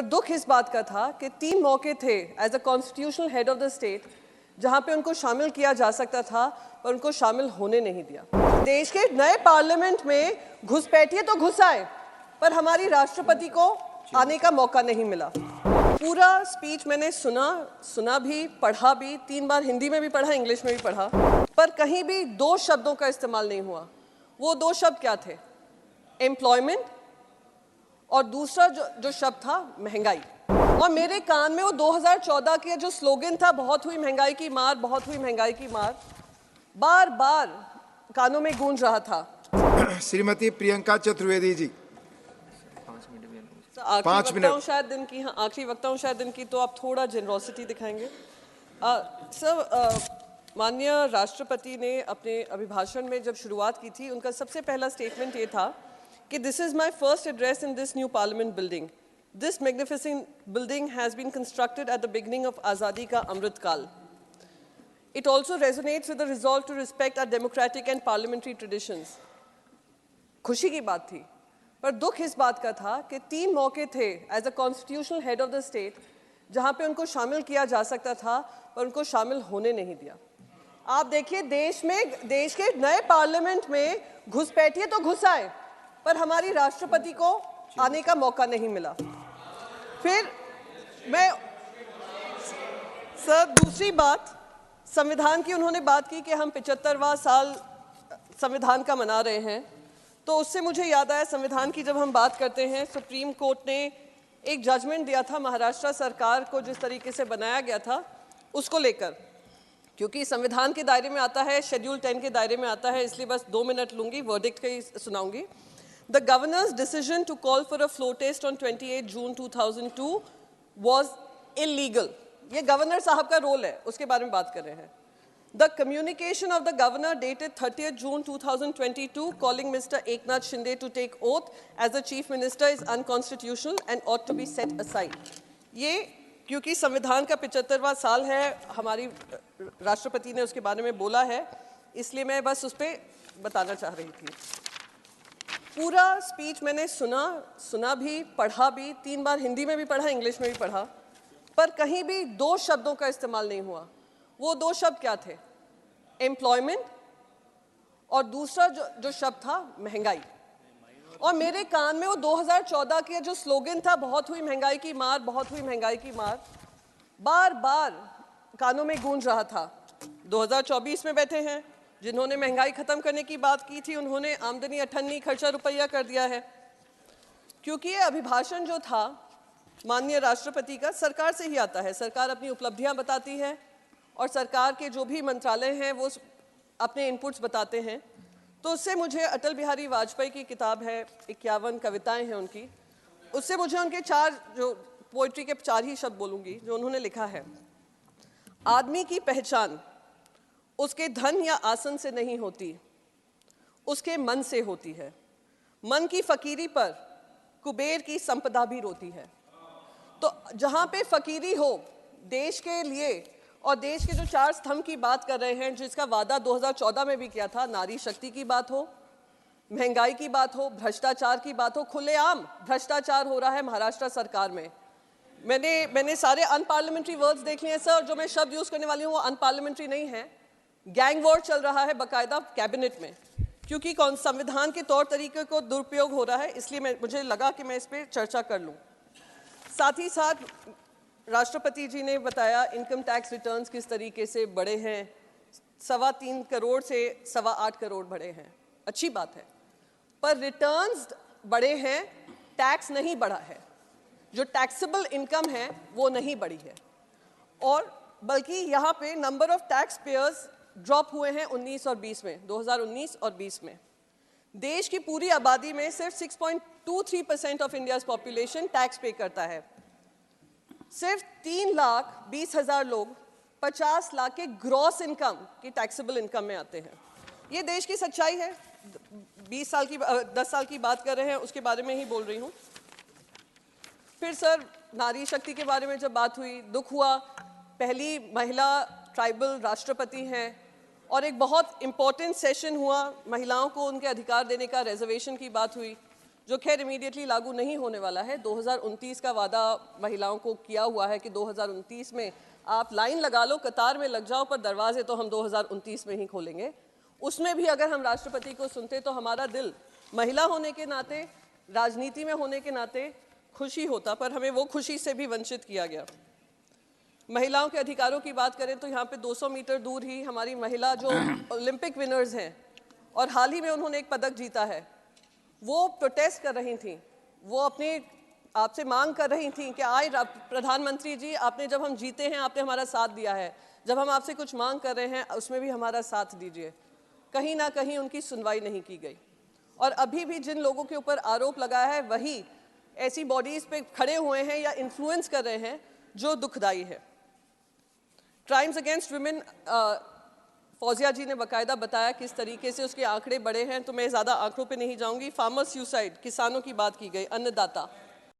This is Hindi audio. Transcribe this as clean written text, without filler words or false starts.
पर दुख इस बात का था कि 3 मौके थे as a constitutional head of the state जहां पे उनको शामिल किया जा सकता था, पर उनको शामिल होने नहीं दिया। देश के नए पार्लियामेंट में घुसपैठिए तो घुस आए, पर हमारी राष्ट्रपति को आने का मौका नहीं मिला। पूरा स्पीच मैंने सुना भी, पढ़ा भी, 3 बार हिंदी में भी पढ़ा, इंग्लिश में भी पढ़ा, पर कहीं भी 2 शब्दों का इस्तेमाल नहीं हुआ। वो 2 शब्द क्या थे? एम्प्लॉयमेंट और दूसरा जो शब्द था महंगाई। और मेरे कान में वो 2014 के जो स्लोगन था, बहुत हुई महंगाई की मार, बहुत हुई महंगाई की मार, बार बार कानों में गूंज रहा था। श्रीमती प्रियंका चतुर्वेदी जी, 5 मिनट। शायद दिन की, हाँ आखिरी वक्ता हूँ शायद दिन की, तो आप थोड़ा जेनरोसिटी दिखाएंगे। सर, माननीय राष्ट्रपति ने अपने अभिभाषण में जब शुरुआत की थी, उनका सबसे पहला स्टेटमेंट ये था कि this is my first address in this new parliament building. This magnificent building has been constructed at the beginning of Azadi ka अमृत काल। It also resonates with the resolve to respect our democratic and parliamentary traditions. खुशी की बात थी, पर दुख इस बात का था कि 3 मौके थे as a constitutional head of the state जहां पे उनको शामिल किया जा सकता था, पर उनको शामिल होने नहीं दिया। आप देखिए, देश के नए पार्लियामेंट में घुसपैठिए तो घुस आए, पर हमारी राष्ट्रपति को आने का मौका नहीं मिला। फिर मैं सर, दूसरी बात, संविधान की उन्होंने बात की कि हम 75वां साल संविधान का मना रहे हैं, तो उससे मुझे याद आया, संविधान की जब हम बात करते हैं, सुप्रीम कोर्ट ने एक जजमेंट दिया था महाराष्ट्र सरकार को, जिस तरीके से बनाया गया था उसको लेकर, क्योंकि संविधान के दायरे में आता है, शेड्यूल 10 के दायरे में आता है, इसलिए बस 2 मिनट लूंगी, वर्डिक्ट का ही सुनाऊंगी। The governor's decision to call for a floor test on 28 June 2002 was illegal. ये गवर्नर साहब का रोल है, उसके बारे में बात कर रहे हैं। The communication of the governor dated 30 June 2022 calling mister Eknath Shinde to take oath as the chief minister is unconstitutional and ought to be set aside. ये क्योंकि संविधान का 75वां साल है, हमारी राष्ट्रपति ने उसके बारे में बोला है, इसलिए मैं बस उस पर बताना चाह रही थी। पूरा स्पीच मैंने सुना भी, पढ़ा भी, 3 बार हिंदी में भी पढ़ा, इंग्लिश में भी पढ़ा, पर कहीं भी 2 शब्दों का इस्तेमाल नहीं हुआ। वो 2 शब्द क्या थे? एम्प्लॉयमेंट और दूसरा जो शब्द था महंगाई। और मेरे कान में वो 2014 के जो स्लोगन था, बहुत हुई महंगाई की मार, बहुत हुई महंगाई की मार, बार बार कानों में गूंज रहा था। 2024 में बैठे हैं, जिन्होंने महंगाई खत्म करने की बात की थी, उन्होंने आमदनी अठन्नी, खर्चा रुपया कर दिया है। क्योंकि ये अभिभाषण जो था माननीय राष्ट्रपति का, सरकार से ही आता है, सरकार अपनी उपलब्धियां बताती है और सरकार के जो भी मंत्रालय हैं वो अपने इनपुट्स बताते हैं। तो उससे मुझे अटल बिहारी वाजपेयी की किताब है, 51 कविताएं हैं उनकी, उससे मुझे उनके 4 जो पोइट्री के 4 ही शब्द बोलूँगी जो उन्होंने लिखा है। आदमी की पहचान उसके धन या आसन से नहीं होती, उसके मन से होती है। मन की फकीरी पर कुबेर की संपदा भी रोती है। तो जहाँ पे फकीरी हो देश के लिए, और देश के जो 4 स्तंभ की बात कर रहे हैं, जिसका वादा 2014 में भी किया था, नारी शक्ति की बात हो, महंगाई की बात हो, भ्रष्टाचार की बात हो, खुलेआम भ्रष्टाचार हो रहा है महाराष्ट्र सरकार में। मैंने सारे अनपार्लियामेंट्री वर्ड्स देख लिए हैं सर, जो मैं शब्द यूज़ करने वाली हूँ वो अनपार्लियामेंट्री नहीं है। गैंग वॉर चल रहा है बाकायदा कैबिनेट में, क्योंकि संविधान के तौर तरीके को दुरुपयोग हो रहा है, इसलिए मुझे लगा कि मैं इस पर चर्चा कर लूँ। साथ ही साथ राष्ट्रपति जी ने बताया इनकम टैक्स रिटर्न्स किस तरीके से बढ़े हैं, 3.25 करोड़ से 8.25 करोड़ बढ़े हैं, अच्छी बात है, पर रिटर्न्स बढ़े हैं, टैक्स नहीं बढ़ा है। जो टैक्सेबल इनकम है वो नहीं बढ़ी है, और बल्कि यहाँ पे number of tax payers drop हुए हैं 19 और 20 में, 2019 और 20 में। देश की पूरी आबादी में सिर्फ 6.23% ऑफ इंडियाज पॉपुलेशन टैक्स पे करता है। सिर्फ 3,20,000 लोग 50 लाख के ग्रॉस इनकम की टैक्सेबल इनकम में आते हैं। ये देश की सच्चाई है। 10 साल की बात कर रहे हैं, उसके बारे में ही बोल रही हूँ। फिर सर, नारी शक्ति के बारे में जब बात हुई, दुख हुआ, पहली महिला ट्राइबल राष्ट्रपति हैं, और एक बहुत इम्पोर्टेंट सेशन हुआ, महिलाओं को उनके अधिकार देने का, रिजर्वेशन की बात हुई। जो खैर इमीडिएटली लागू नहीं होने वाला है। 2029 का वादा महिलाओं को किया हुआ है कि 2029 में आप लाइन लगा लो, कतार में लग जाओ, पर दरवाजे तो हम 2029 में ही खोलेंगे। उसमें भी अगर हम राष्ट्रपति को सुनते तो हमारा दिल महिला होने के नाते, राजनीति में होने के नाते खुशी होता, पर हमें वो खुशी से भी वंचित किया गया। महिलाओं के अधिकारों की बात करें तो यहाँ पे 200 मीटर दूर ही हमारी महिला जो ओलंपिक विनर्स हैं और हाल ही में उन्होंने एक पदक जीता है, वो प्रोटेस्ट कर रही थी, वो अपने आपसे मांग कर रही थी कि आए प्रधानमंत्री जी, आपने जब हम जीते हैं आपने हमारा साथ दिया है, जब हम आपसे कुछ मांग कर रहे हैं उसमें भी हमारा साथ दीजिए। कहीं ना कहीं उनकी सुनवाई नहीं की गई और अभी भी जिन लोगों के ऊपर आरोप लगाया है वही ऐसी बॉडीज पे खड़े हुए हैं या इन्फ्लुएंस कर रहे हैं, जो दुखदाई है। क्राइम्स अगेंस्ट वुमेन, फौजिया जी ने बाकायदा बताया किस तरीके से उसके आंकड़े बढ़े हैं, तो मैं ज़्यादा आंकड़ों पे नहीं जाऊंगी। फार्मर सुसाइड, किसानों की बात की गई, अन्नदाता,